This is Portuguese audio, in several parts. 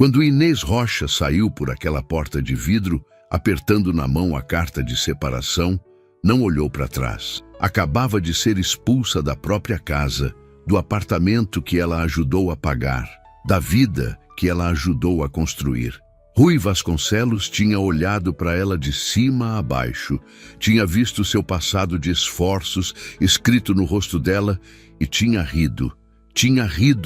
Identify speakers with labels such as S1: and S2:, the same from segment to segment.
S1: Quando Inês Rocha saiu por aquela porta de vidro, apertando na mão a carta de separação, não olhou para trás. Acabava de ser expulsa da própria casa, do apartamento que ela ajudou a pagar, da vida que ela ajudou a construir. Rui Vasconcelos tinha olhado para ela de cima a baixo, tinha visto seu passado de esforços escrito no rosto dela e tinha rido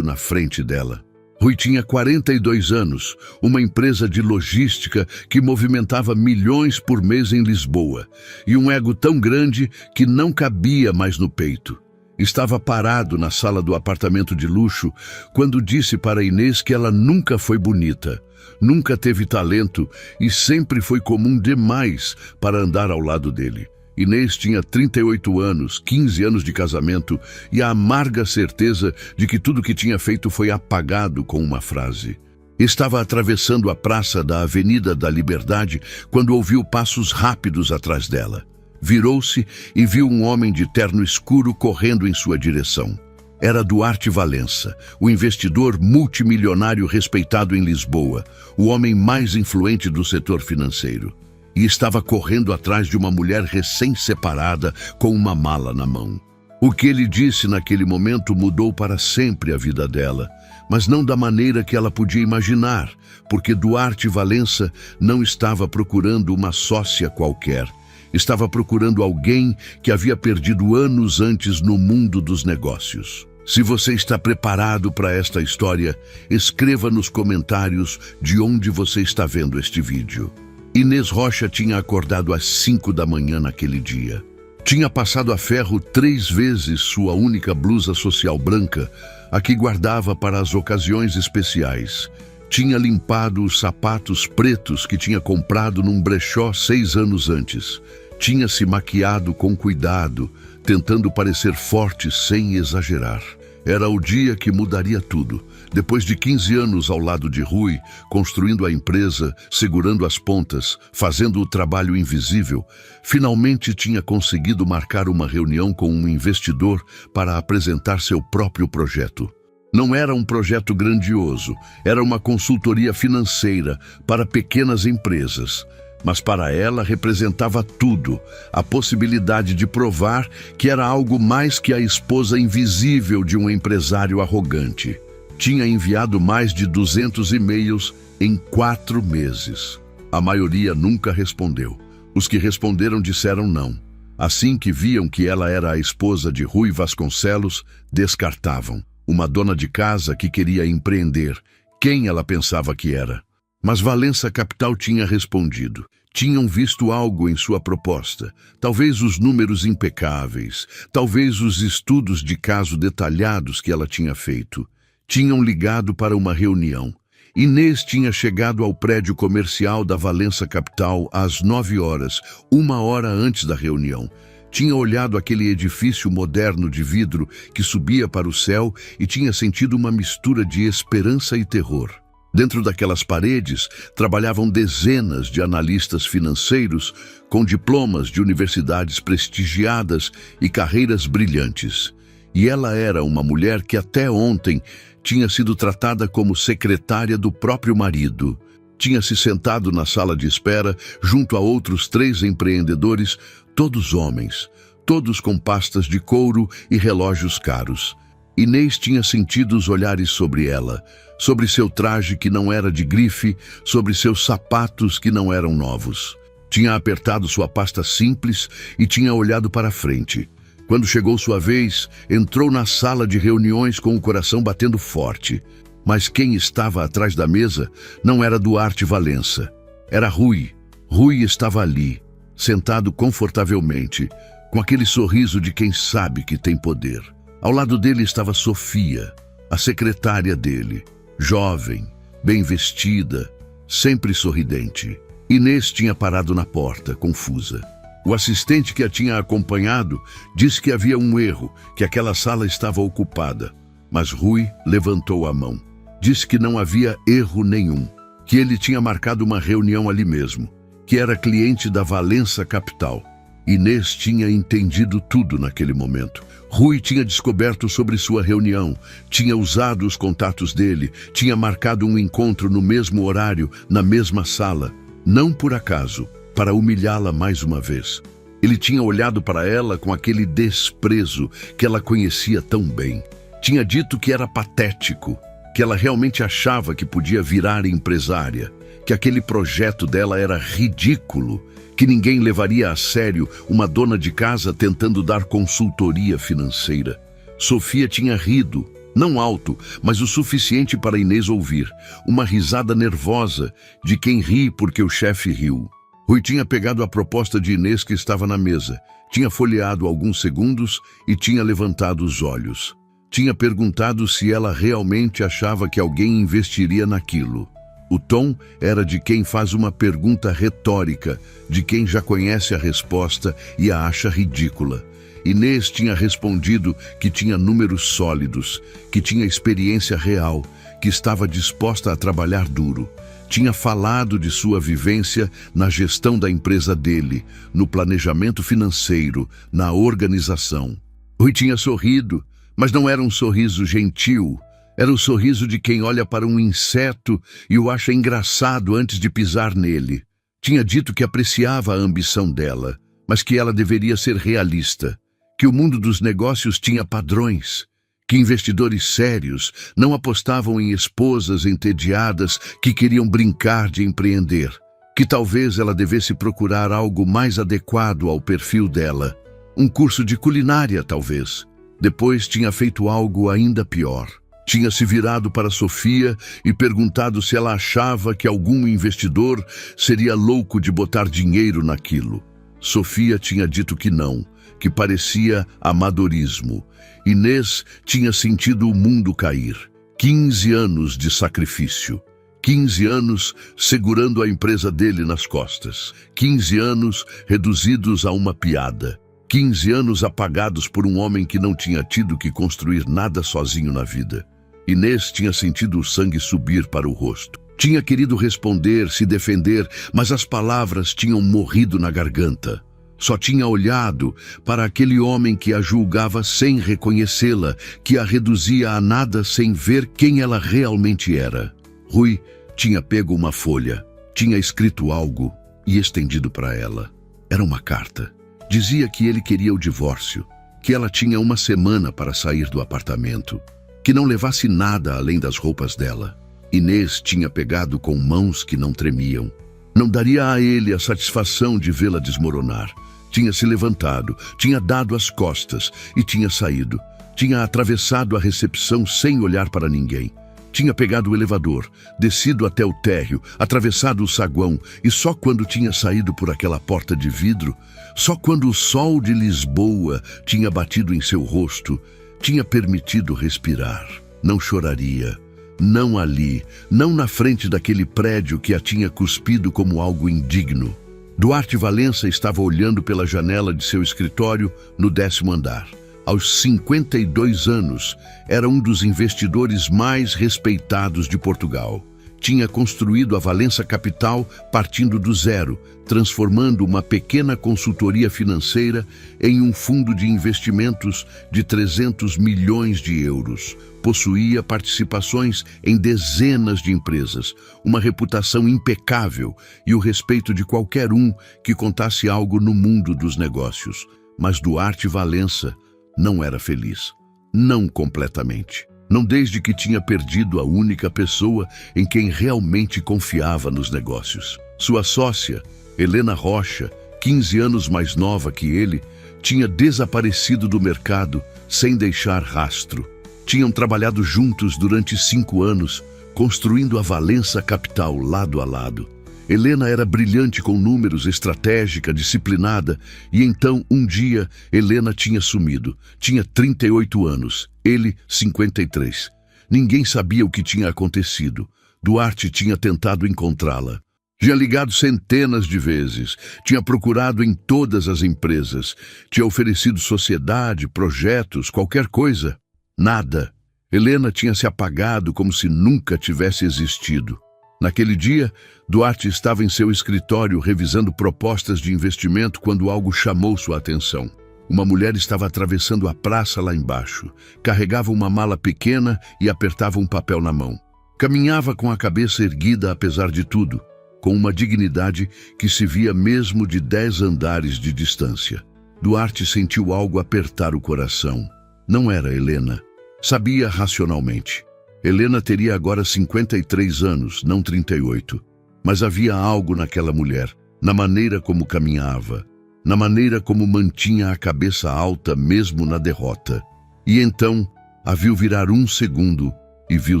S1: na frente dela. Rui tinha 42 anos, uma empresa de logística que movimentava milhões por mês em Lisboa, e um ego tão grande que não cabia mais no peito. Estava parado na sala do apartamento de luxo quando disse para Inês que ela nunca foi bonita, nunca teve talento e sempre foi comum demais para andar ao lado dele. Inês tinha 38 anos, 15 anos de casamento e a amarga certeza de que tudo que tinha feito foi apagado com uma frase. Estava atravessando a praça da Avenida da Liberdade quando ouviu passos rápidos atrás dela. Virou-se e viu um homem de terno escuro correndo em sua direção. Era Duarte Valença, o investidor multimilionário respeitado em Lisboa, o homem mais influente do setor financeiro. E estava correndo atrás de uma mulher recém-separada com uma mala na mão. O que ele disse naquele momento mudou para sempre a vida dela, mas não da maneira que ela podia imaginar, porque Duarte Valença não estava procurando uma sócia qualquer. Estava procurando alguém que havia perdido anos antes no mundo dos negócios. Se você está preparado para esta história, escreva nos comentários de onde você está vendo este vídeo. Inês Rocha tinha acordado às 5 da manhã naquele dia. Tinha passado a ferro 3 vezes sua única blusa social branca, a que guardava para as ocasiões especiais. Tinha limpado os sapatos pretos que tinha comprado num brechó 6 anos antes. Tinha se maquiado com cuidado, tentando parecer forte sem exagerar. Era o dia que mudaria tudo. Depois de 15 anos ao lado de Rui, construindo a empresa, segurando as pontas, fazendo o trabalho invisível, finalmente tinha conseguido marcar uma reunião com um investidor para apresentar seu próprio projeto. Não era um projeto grandioso, era uma consultoria financeira para pequenas empresas. Mas para ela representava tudo, a possibilidade de provar que era algo mais que a esposa invisível de um empresário arrogante. Tinha enviado mais de 200 e-mails em 4 meses. A maioria nunca respondeu. Os que responderam disseram não. Assim que viam que ela era a esposa de Rui Vasconcelos, descartavam. Uma dona de casa que queria empreender. Quem ela pensava que era? Mas Valença Capital tinha respondido. Tinham visto algo em sua proposta, talvez os números impecáveis, talvez os estudos de caso detalhados que ela tinha feito. Tinham ligado para uma reunião. Inês tinha chegado ao prédio comercial da Valença Capital às 9 horas, 1 hora antes da reunião. Tinha olhado aquele edifício moderno de vidro que subia para o céu e tinha sentido uma mistura de esperança e terror. Dentro daquelas paredes, trabalhavam dezenas de analistas financeiros com diplomas de universidades prestigiadas e carreiras brilhantes. E ela era uma mulher que até ontem tinha sido tratada como secretária do próprio marido. Tinha se sentado na sala de espera junto a outros 3 empreendedores, todos homens, todos com pastas de couro e relógios caros. Inês tinha sentido os olhares sobre ela, sobre seu traje que não era de grife, sobre seus sapatos que não eram novos. Tinha apertado sua pasta simples e tinha olhado para frente. Quando chegou sua vez, entrou na sala de reuniões com o coração batendo forte. Mas quem estava atrás da mesa não era Duarte Valença. Era Rui. Rui estava ali, sentado confortavelmente, com aquele sorriso de quem sabe que tem poder. Ao lado dele estava Sofia, a secretária dele, jovem, bem vestida, sempre sorridente. Inês tinha parado na porta, confusa. O assistente que a tinha acompanhado disse que havia um erro, que aquela sala estava ocupada. Mas Rui levantou a mão. Disse que não havia erro nenhum, que ele tinha marcado uma reunião ali mesmo, que era cliente da Valença Capital. Inês tinha entendido tudo naquele momento. Rui tinha descoberto sobre sua reunião, tinha usado os contatos dele, tinha marcado um encontro no mesmo horário, na mesma sala. Não por acaso, para humilhá-la mais uma vez. Ele tinha olhado para ela com aquele desprezo que ela conhecia tão bem. Tinha dito que era patético, que ela realmente achava que podia virar empresária, que aquele projeto dela era ridículo, que ninguém levaria a sério uma dona de casa tentando dar consultoria financeira. Sofia tinha rido, não alto, mas o suficiente para Inês ouvir, uma risada nervosa de quem ri porque o chefe riu. Rui tinha pegado a proposta de Inês que estava na mesa, tinha folheado alguns segundos e tinha levantado os olhos. Tinha perguntado se ela realmente achava que alguém investiria naquilo. O tom era de quem faz uma pergunta retórica, de quem já conhece a resposta e a acha ridícula. Inês tinha respondido que tinha números sólidos, que tinha experiência real, que estava disposta a trabalhar duro. Tinha falado de sua vivência na gestão da empresa dele, no planejamento financeiro, na organização. Rui tinha sorrido, mas não era um sorriso gentil. Era o sorriso de quem olha para um inseto e o acha engraçado antes de pisar nele. Tinha dito que apreciava a ambição dela, mas que ela deveria ser realista, que o mundo dos negócios tinha padrões, que investidores sérios não apostavam em esposas entediadas que queriam brincar de empreender, que talvez ela devesse procurar algo mais adequado ao perfil dela, um curso de culinária talvez. Depois tinha feito algo ainda pior. Tinha se virado para Sofia e perguntado se ela achava que algum investidor seria louco de botar dinheiro naquilo. Sofia tinha dito que não, que parecia amadorismo. Inês tinha sentido o mundo cair. 15 anos de sacrifício. 15 anos segurando a empresa dele nas costas. 15 anos reduzidos a uma piada. 15 anos apagados por um homem que não tinha tido que construir nada sozinho na vida. Inês tinha sentido o sangue subir para o rosto. Tinha querido responder, se defender, mas as palavras tinham morrido na garganta. Só tinha olhado para aquele homem que a julgava sem reconhecê-la, que a reduzia a nada sem ver quem ela realmente era. Rui tinha pego uma folha, tinha escrito algo e estendido para ela. Era uma carta. Dizia que ele queria o divórcio, que ela tinha uma semana para sair do apartamento, que não levasse nada além das roupas dela. Inês tinha pegado com mãos que não tremiam. Não daria a ele a satisfação de vê-la desmoronar. Tinha se levantado, tinha dado as costas e tinha saído. Tinha atravessado a recepção sem olhar para ninguém. Tinha pegado o elevador, descido até o térreo, atravessado o saguão e só quando tinha saído por aquela porta de vidro, só quando o sol de Lisboa tinha batido em seu rosto, tinha permitido respirar. Não choraria. Não ali, não na frente daquele prédio que a tinha cuspido como algo indigno. Duarte Valença estava olhando pela janela de seu escritório no 10º andar. Aos 52 anos, era um dos investidores mais respeitados de Portugal. Tinha construído a Valença Capital partindo do zero, transformando uma pequena consultoria financeira em um fundo de investimentos de 300 milhões de euros. Possuía participações em dezenas de empresas, uma reputação impecável e o respeito de qualquer um que contasse algo no mundo dos negócios. Mas Duarte Valença não era feliz. Não completamente. Não desde que tinha perdido a única pessoa em quem realmente confiava nos negócios. Sua sócia, Helena Rocha, 15 anos mais nova que ele, tinha desaparecido do mercado sem deixar rastro. Tinham trabalhado juntos durante 5 anos, construindo a Valença Capital lado a lado. Helena era brilhante com números, estratégica, disciplinada, e então, um dia, Helena tinha sumido. Tinha 38 anos, ele 53. Ninguém sabia o que tinha acontecido. Duarte tinha tentado encontrá-la. Tinha ligado centenas de vezes, tinha procurado em todas as empresas, tinha oferecido sociedade, projetos, qualquer coisa. Nada. Helena tinha se apagado como se nunca tivesse existido. Naquele dia, Duarte estava em seu escritório revisando propostas de investimento quando algo chamou sua atenção. Uma mulher estava atravessando a praça lá embaixo. Carregava uma mala pequena e apertava um papel na mão. Caminhava com a cabeça erguida apesar de tudo, com uma dignidade que se via mesmo de 10 andares de distância. Duarte sentiu algo apertar o coração. Não era Helena. Sabia racionalmente. Helena teria agora 53 anos, não 38. Mas havia algo naquela mulher, na maneira como caminhava, na maneira como mantinha a cabeça alta mesmo na derrota. E então, a viu virar um segundo e viu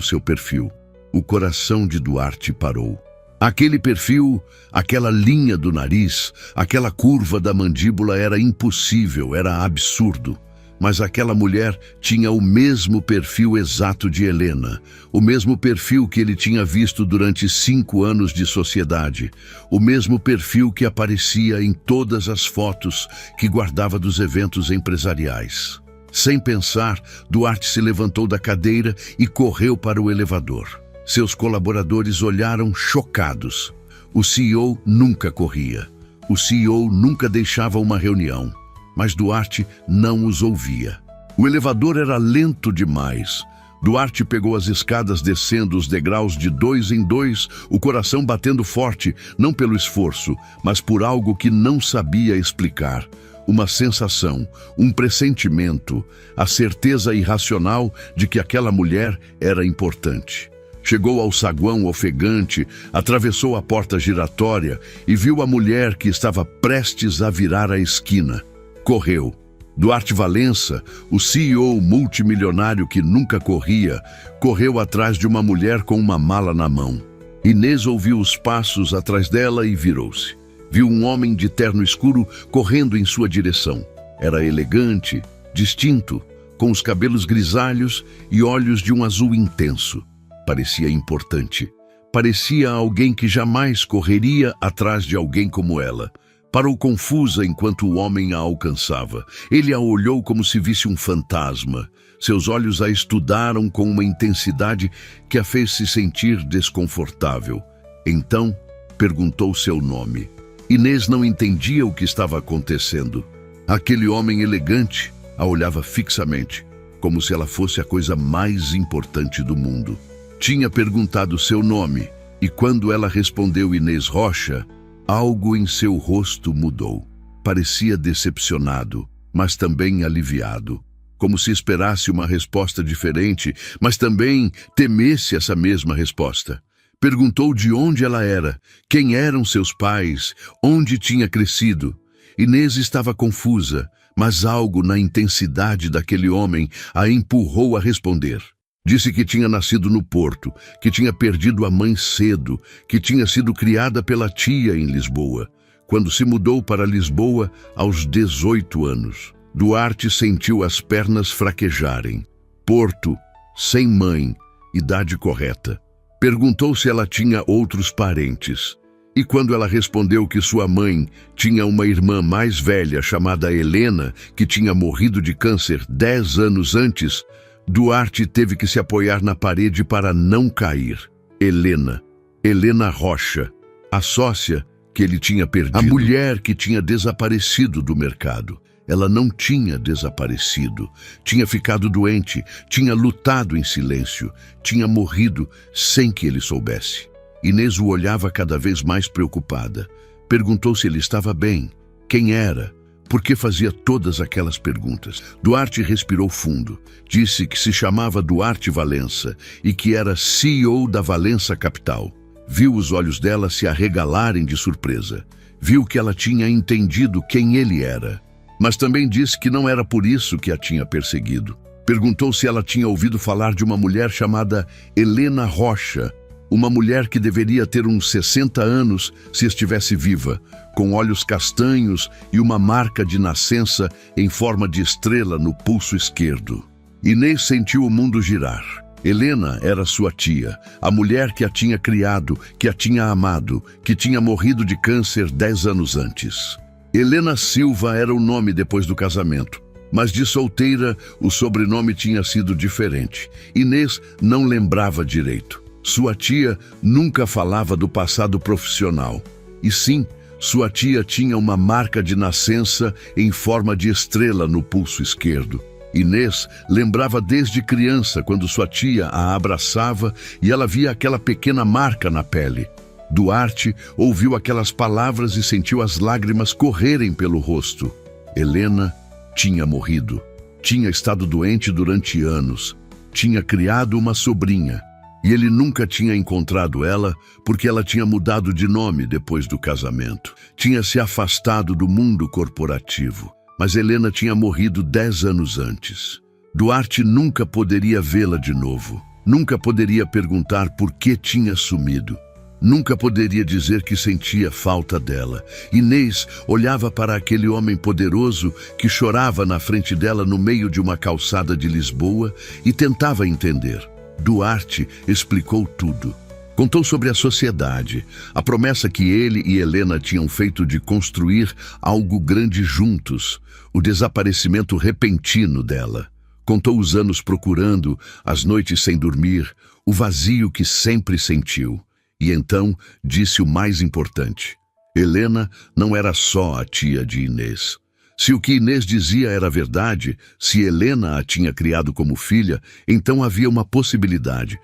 S1: seu perfil. O coração de Duarte parou. Aquele perfil, aquela linha do nariz, aquela curva da mandíbula era impossível, era absurdo. Mas aquela mulher tinha o mesmo perfil exato de Helena, o mesmo perfil que ele tinha visto durante 5 anos de sociedade, o mesmo perfil que aparecia em todas as fotos que guardava dos eventos empresariais. Sem pensar, Duarte se levantou da cadeira e correu para o elevador. Seus colaboradores olharam chocados. O CEO nunca corria. O CEO nunca deixava uma reunião. Mas Duarte não os ouvia. O elevador era lento demais. Duarte pegou as escadas descendo os degraus de 2 em 2, o coração batendo forte, não pelo esforço, mas por algo que não sabia explicar. Uma sensação, um pressentimento, a certeza irracional de que aquela mulher era importante. Chegou ao saguão ofegante, atravessou a porta giratória e viu a mulher que estava prestes a virar a esquina. Correu. Duarte Valença, o CEO multimilionário que nunca corria, correu atrás de uma mulher com uma mala na mão. Inês ouviu os passos atrás dela e virou-se. Viu um homem de terno escuro correndo em sua direção. Era elegante, distinto, com os cabelos grisalhos e olhos de um azul intenso. Parecia importante. Parecia alguém que jamais correria atrás de alguém como ela. Parou confusa enquanto o homem a alcançava. Ele a olhou como se visse um fantasma. Seus olhos a estudaram com uma intensidade que a fez se sentir desconfortável. Então, perguntou seu nome. Inês não entendia o que estava acontecendo. Aquele homem elegante a olhava fixamente, como se ela fosse a coisa mais importante do mundo. Tinha perguntado seu nome, e quando ela respondeu Inês Rocha, algo em seu rosto mudou. Parecia decepcionado, mas também aliviado. Como se esperasse uma resposta diferente, mas também temesse essa mesma resposta. Perguntou de onde ela era, quem eram seus pais, onde tinha crescido. Inês estava confusa, mas algo na intensidade daquele homem a empurrou a responder. Disse que tinha nascido no Porto, que tinha perdido a mãe cedo, que tinha sido criada pela tia em Lisboa, quando se mudou para Lisboa aos 18 anos. Duarte sentiu as pernas fraquejarem. Porto, sem mãe, idade correta. Perguntou se ela tinha outros parentes. E quando ela respondeu que sua mãe tinha uma irmã mais velha chamada Helena, que tinha morrido de câncer 10 anos antes, Duarte teve que se apoiar na parede para não cair. Helena Rocha, a sócia que ele tinha perdido. A mulher que tinha desaparecido do mercado. Ela não tinha desaparecido. Tinha ficado doente, tinha lutado em silêncio, tinha morrido sem que ele soubesse. Inês o olhava cada vez mais preocupada. Perguntou se ele estava bem, quem era, por que fazia todas aquelas perguntas. Duarte respirou fundo. Disse que se chamava Duarte Valença e que era CEO da Valença Capital. Viu os olhos dela se arregalarem de surpresa. Viu que ela tinha entendido quem ele era. Mas também disse que não era por isso que a tinha perseguido. Perguntou se ela tinha ouvido falar de uma mulher chamada Helena Rocha, uma mulher que deveria ter uns 60 anos se estivesse viva, com olhos castanhos e uma marca de nascença em forma de estrela no pulso esquerdo. Inês sentiu o mundo girar. Helena era sua tia, a mulher que a tinha criado, que a tinha amado, que tinha morrido de câncer 10 anos antes. Helena Silva era o nome depois do casamento, mas de solteira o sobrenome tinha sido diferente. Inês não lembrava direito. Sua tia nunca falava do passado profissional. E sim, sua tia tinha uma marca de nascença em forma de estrela no pulso esquerdo. Inês lembrava desde criança quando sua tia a abraçava e ela via aquela pequena marca na pele. Duarte ouviu aquelas palavras e sentiu as lágrimas correrem pelo rosto. Helena tinha morrido. Tinha estado doente durante anos. Tinha criado uma sobrinha. E ele nunca tinha encontrado ela porque ela tinha mudado de nome depois do casamento. Tinha se afastado do mundo corporativo. Mas Helena tinha morrido 10 anos antes. Duarte nunca poderia vê-la de novo. Nunca poderia perguntar por que tinha sumido. Nunca poderia dizer que sentia falta dela. Inês olhava para aquele homem poderoso que chorava na frente dela no meio de uma calçada de Lisboa e tentava entender. Duarte explicou tudo. Contou sobre a sociedade, a promessa que ele e Helena tinham feito de construir algo grande juntos, o desaparecimento repentino dela. Contou os anos procurando, as noites sem dormir, o vazio que sempre sentiu. E então disse o mais importante. Helena não era só a tia de Inês. Se o que Inês dizia era verdade, se Helena a tinha criado como filha, então havia uma possibilidade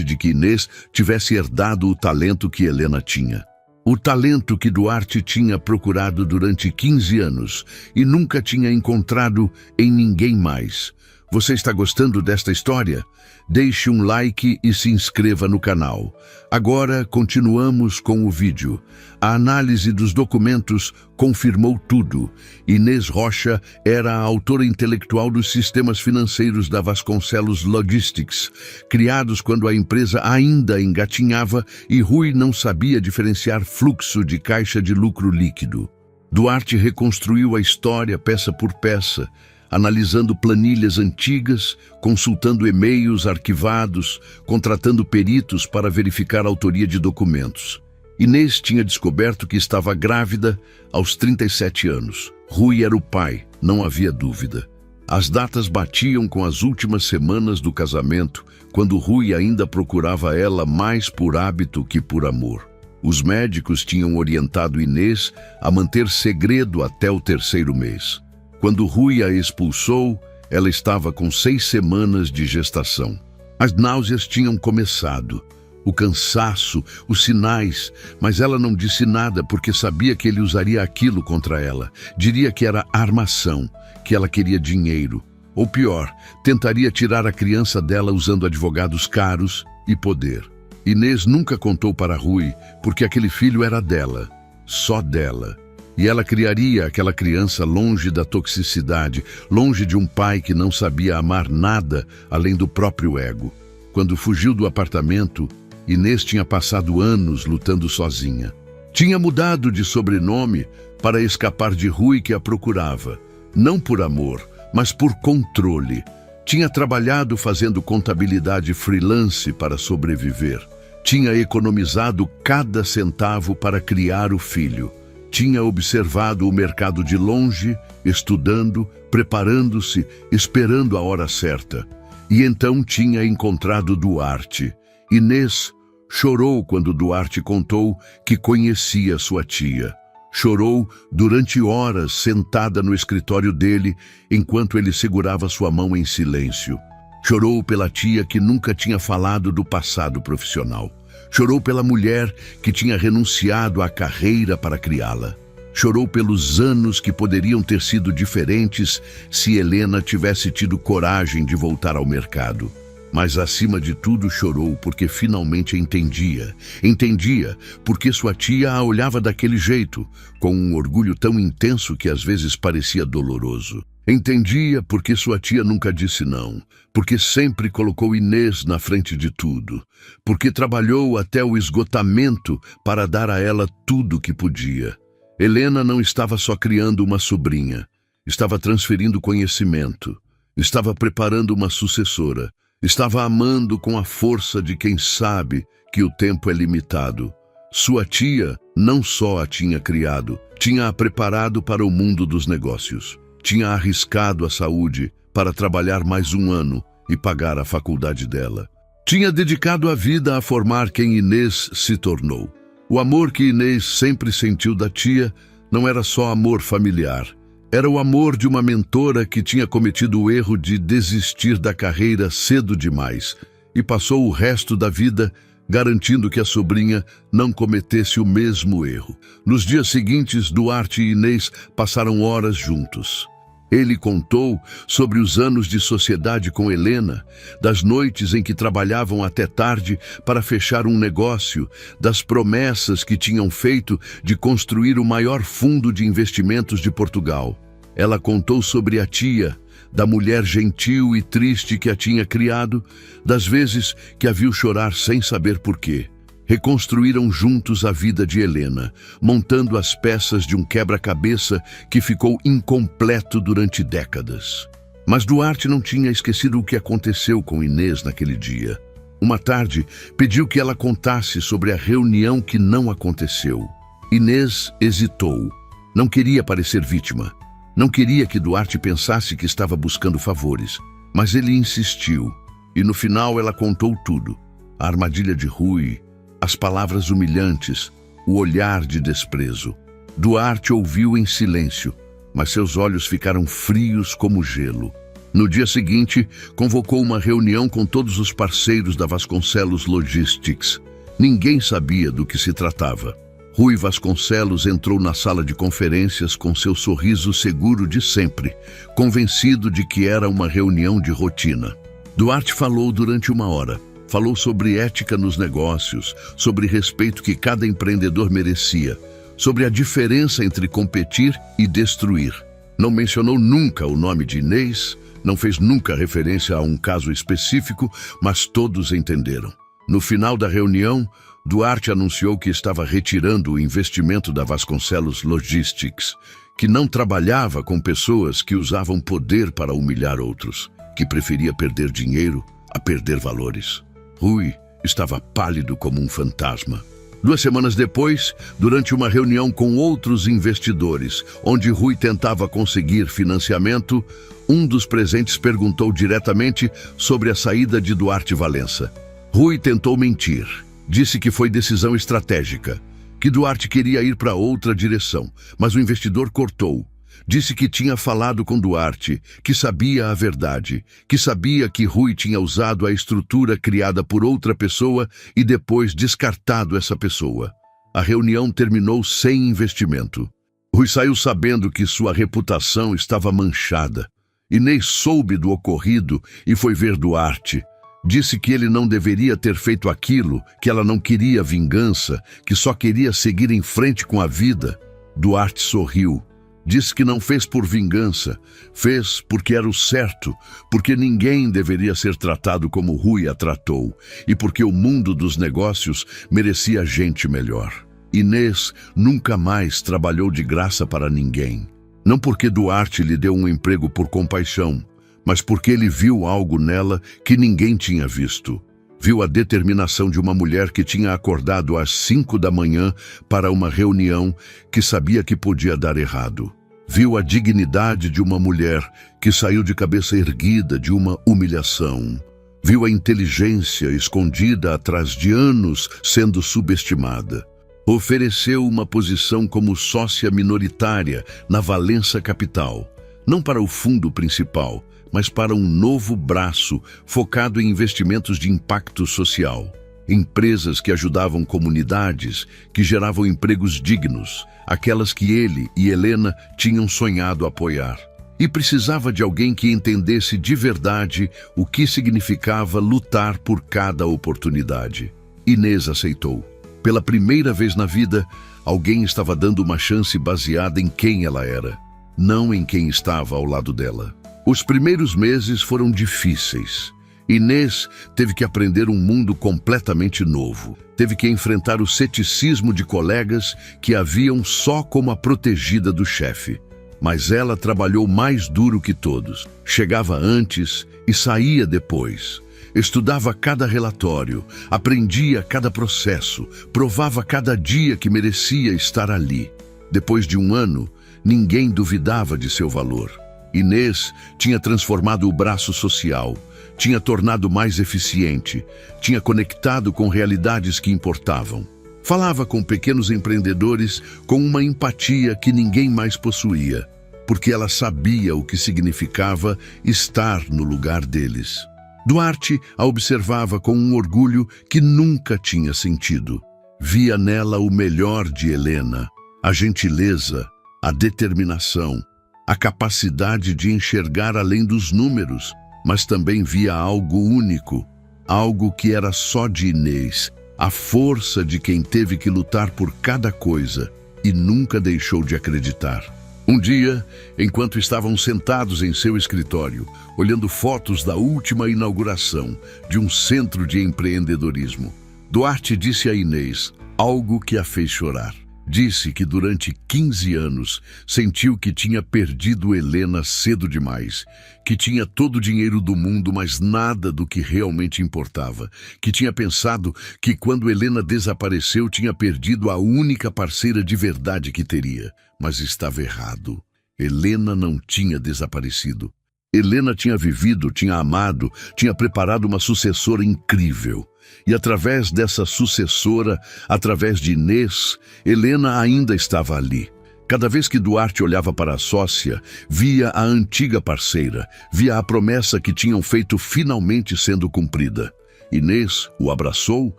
S1: de que Inês tivesse herdado o talento que Helena tinha. O talento que Duarte tinha procurado durante 15 anos e nunca tinha encontrado em ninguém mais. Você está gostando desta história? Deixe um like e se inscreva no canal. Agora continuamos com o vídeo. A análise dos documentos confirmou tudo. Inês Rocha era a autora intelectual dos sistemas financeiros da Vasconcelos Logistics, criados quando a empresa ainda engatinhava e Rui não sabia diferenciar fluxo de caixa de lucro líquido. Duarte reconstruiu a história peça por peça, analisando planilhas antigas, consultando e-mails arquivados, contratando peritos para verificar a autoria de documentos. Inês tinha descoberto que estava grávida aos 37 anos. Rui era o pai, não havia dúvida. As datas batiam com as últimas semanas do casamento, quando Rui ainda procurava ela mais por hábito que por amor. Os médicos tinham orientado Inês a manter segredo até o 3º mês. Quando Rui a expulsou, ela estava com 6 semanas de gestação. As náuseas tinham começado, o cansaço, os sinais, mas ela não disse nada porque sabia que ele usaria aquilo contra ela. Diria que era armação, que ela queria dinheiro. Ou pior, tentaria tirar a criança dela usando advogados caros e poder. Inês nunca contou para Rui porque aquele filho era dela, só dela. E ela criaria aquela criança longe da toxicidade, longe de um pai que não sabia amar nada além do próprio ego. Quando fugiu do apartamento, Inês tinha passado anos lutando sozinha. Tinha mudado de sobrenome para escapar de Rui que a procurava, não por amor, mas por controle. Tinha trabalhado fazendo contabilidade freelance para sobreviver. Tinha economizado cada centavo para criar o filho. Tinha observado o mercado de longe, estudando, preparando-se, esperando a hora certa. E então tinha encontrado Duarte. Inês chorou quando Duarte contou que conhecia sua tia. Chorou durante horas sentada no escritório dele, enquanto ele segurava sua mão em silêncio. Chorou pela tia que nunca tinha falado do passado profissional. Chorou pela mulher que tinha renunciado à carreira para criá-la. Chorou pelos anos que poderiam ter sido diferentes se Helena tivesse tido coragem de voltar ao mercado. Mas acima de tudo chorou porque finalmente entendia. Entendia porque sua tia a olhava daquele jeito, com um orgulho tão intenso que às vezes parecia doloroso. Entendia porque sua tia nunca disse não, porque sempre colocou Inês na frente de tudo, porque trabalhou até o esgotamento para dar a ela tudo o que podia. Helena não estava só criando uma sobrinha, estava transferindo conhecimento, estava preparando uma sucessora, estava amando com a força de quem sabe que o tempo é limitado. Sua tia não só a tinha criado, tinha a preparado para o mundo dos negócios. Tinha arriscado a saúde para trabalhar mais um ano e pagar a faculdade dela. Tinha dedicado a vida a formar quem Inês se tornou. O amor que Inês sempre sentiu da tia não era só amor familiar. Era o amor de uma mentora que tinha cometido o erro de desistir da carreira cedo demais e passou o resto da vida garantindo que a sobrinha não cometesse o mesmo erro. Nos dias seguintes, Duarte e Inês passaram horas juntos. Ele contou sobre os anos de sociedade com Helena, das noites em que trabalhavam até tarde para fechar um negócio, das promessas que tinham feito de construir o maior fundo de investimentos de Portugal. Ela contou sobre a tia, da mulher gentil e triste que a tinha criado, das vezes que a viu chorar sem saber porquê. Reconstruíram juntos a vida de Helena, montando as peças de um quebra-cabeça que ficou incompleto durante décadas. Mas Duarte não tinha esquecido o que aconteceu com Inês naquele dia. Uma tarde, pediu que ela contasse sobre a reunião que não aconteceu. Inês hesitou. Não queria parecer vítima. Não queria que Duarte pensasse que estava buscando favores. Mas ele insistiu. E no final ela contou tudo. A armadilha de Rui, as palavras humilhantes, o olhar de desprezo. Duarte ouviu em silêncio, mas seus olhos ficaram frios como gelo. No dia seguinte, convocou uma reunião com todos os parceiros da Vasconcelos Logistics. Ninguém sabia do que se tratava. Rui Vasconcelos entrou na sala de conferências com seu sorriso seguro de sempre, convencido de que era uma reunião de rotina. Duarte falou durante 1 hora. Falou sobre ética nos negócios, sobre respeito que cada empreendedor merecia, sobre a diferença entre competir e destruir. Não mencionou nunca o nome de Inês, não fez nunca referência a um caso específico, mas todos entenderam. No final da reunião, Duarte anunciou que estava retirando o investimento da Vasconcelos Logistics, que não trabalhava com pessoas que usavam poder para humilhar outros, que preferia perder dinheiro a perder valores. Rui estava pálido como um fantasma. 2 semanas depois, durante uma reunião com outros investidores, onde Rui tentava conseguir financiamento, um dos presentes perguntou diretamente sobre a saída de Duarte Valença. Rui tentou mentir. Disse que foi decisão estratégica, que Duarte queria ir para outra direção, mas o investidor cortou. Disse que tinha falado com Duarte, que sabia a verdade, que sabia que Rui tinha usado a estrutura criada por outra pessoa e depois descartado essa pessoa. A reunião terminou sem investimento. Rui saiu sabendo que sua reputação estava manchada. Inês soube do ocorrido e foi ver Duarte. Disse que ele não deveria ter feito aquilo, que ela não queria vingança, que só queria seguir em frente com a vida. Duarte sorriu. Disse que não fez por vingança, fez porque era o certo, porque ninguém deveria ser tratado como Rui a tratou e porque o mundo dos negócios merecia gente melhor. Inês nunca mais trabalhou de graça para ninguém. Não porque Duarte lhe deu um emprego por compaixão, mas porque ele viu algo nela que ninguém tinha visto. Viu a determinação de uma mulher que tinha acordado às 5 da manhã para uma reunião que sabia que podia dar errado. Viu a dignidade de uma mulher que saiu de cabeça erguida de uma humilhação. Viu a inteligência escondida atrás de anos sendo subestimada. Ofereceu uma posição como sócia minoritária na Valença Capital, não para o fundo principal, mas para um novo braço focado em investimentos de impacto social. Empresas que ajudavam comunidades, que geravam empregos dignos, aquelas que ele e Helena tinham sonhado apoiar. E precisava de alguém que entendesse de verdade o que significava lutar por cada oportunidade. Inês aceitou. Pela primeira vez na vida, alguém estava dando uma chance baseada em quem ela era, não em quem estava ao lado dela. Os primeiros meses foram difíceis. Inês teve que aprender um mundo completamente novo. Teve que enfrentar o ceticismo de colegas que a viam só como a protegida do chefe. Mas ela trabalhou mais duro que todos. Chegava antes e saía depois. Estudava cada relatório, aprendia cada processo, provava cada dia que merecia estar ali. Depois de 1 ano, ninguém duvidava de seu valor. Inês tinha transformado o braço social, tinha tornado mais eficiente, tinha conectado com realidades que importavam. Falava com pequenos empreendedores com uma empatia que ninguém mais possuía, porque ela sabia o que significava estar no lugar deles. Duarte a observava com um orgulho que nunca tinha sentido. Via nela o melhor de Helena, a gentileza, a determinação, a capacidade de enxergar além dos números, mas também via algo único, algo que era só de Inês, a força de quem teve que lutar por cada coisa e nunca deixou de acreditar. Um dia, enquanto estavam sentados em seu escritório, olhando fotos da última inauguração de um centro de empreendedorismo, Duarte disse a Inês algo que a fez chorar. Disse que durante 15 anos sentiu que tinha perdido Helena cedo demais, que tinha todo o dinheiro do mundo, mas nada do que realmente importava, que tinha pensado que quando Helena desapareceu tinha perdido a única parceira de verdade que teria, mas estava errado. Helena não tinha desaparecido. Helena tinha vivido, tinha amado, tinha preparado uma sucessora incrível. E através dessa sucessora, através de Inês, Helena ainda estava ali. Cada vez que Duarte olhava para a sócia, via a antiga parceira, via a promessa que tinham feito finalmente sendo cumprida. Inês o abraçou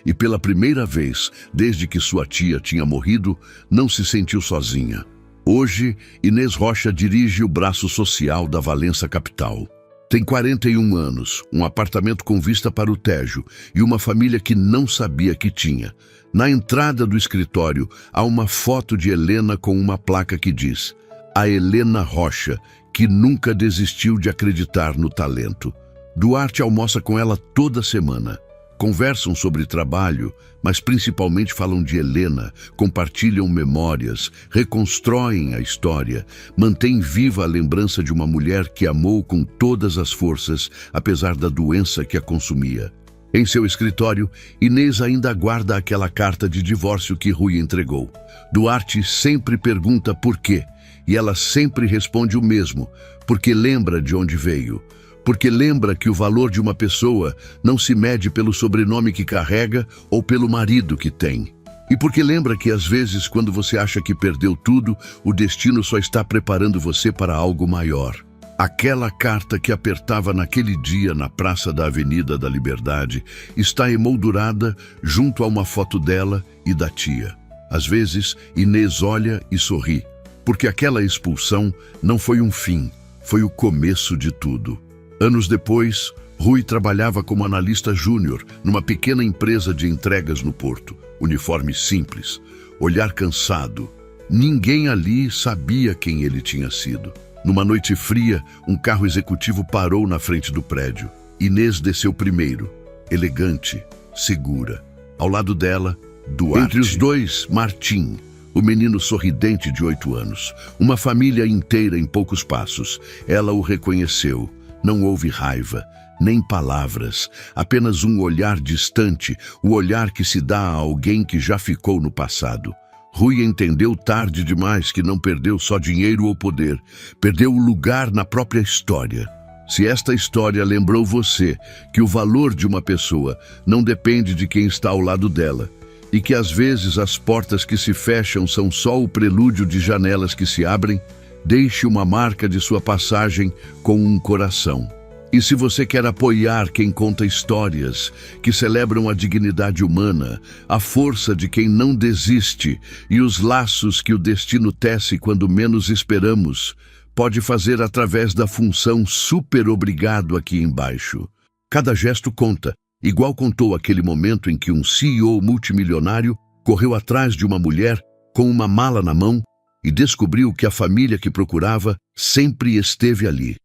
S1: e pela primeira vez, desde que sua tia tinha morrido, não se sentiu sozinha. Hoje, Inês Rocha dirige o braço social da Valença Capital. Tem 41 anos, um apartamento com vista para o Tejo e uma família que não sabia que tinha. Na entrada do escritório, há uma foto de Helena com uma placa que diz: "A Helena Rocha, que nunca desistiu de acreditar no talento." Duarte almoça com ela toda semana. Conversam sobre trabalho, mas principalmente falam de Helena, compartilham memórias, reconstroem a história, mantêm viva a lembrança de uma mulher que amou com todas as forças, apesar da doença que a consumia. Em seu escritório, Inês ainda guarda aquela carta de divórcio que Rui entregou. Duarte sempre pergunta por quê, e ela sempre responde o mesmo, porque lembra de onde veio. Porque lembra que o valor de uma pessoa não se mede pelo sobrenome que carrega ou pelo marido que tem. E porque lembra que às vezes, quando você acha que perdeu tudo, o destino só está preparando você para algo maior. Aquela carta que apertava naquele dia na Praça da Avenida da Liberdade está emoldurada junto a uma foto dela e da tia. Às vezes, Inês olha e sorri, porque aquela expulsão não foi um fim, foi o começo de tudo. Anos depois, Rui trabalhava como analista júnior numa pequena empresa de entregas no Porto. Uniforme simples, olhar cansado. Ninguém ali sabia quem ele tinha sido. Numa noite fria, um carro executivo parou na frente do prédio. Inês desceu primeiro, elegante, segura. Ao lado dela, Duarte. Entre os dois, Martim, o menino sorridente de 8 anos. Uma família inteira em poucos passos. Ela o reconheceu. Não houve raiva, nem palavras, apenas um olhar distante, o olhar que se dá a alguém que já ficou no passado. Rui entendeu tarde demais que não perdeu só dinheiro ou poder, perdeu o lugar na própria história. Se esta história lembrou você que o valor de uma pessoa não depende de quem está ao lado dela, e que às vezes as portas que se fecham são só o prelúdio de janelas que se abrem, deixe uma marca de sua passagem com um coração. E se você quer apoiar quem conta histórias que celebram a dignidade humana, a força de quem não desiste e os laços que o destino tece quando menos esperamos, pode fazer através da função super obrigado aqui embaixo. Cada gesto conta, igual contou aquele momento em que um CEO multimilionário correu atrás de uma mulher com uma mala na mão e descobriu que a família que procurava sempre esteve ali.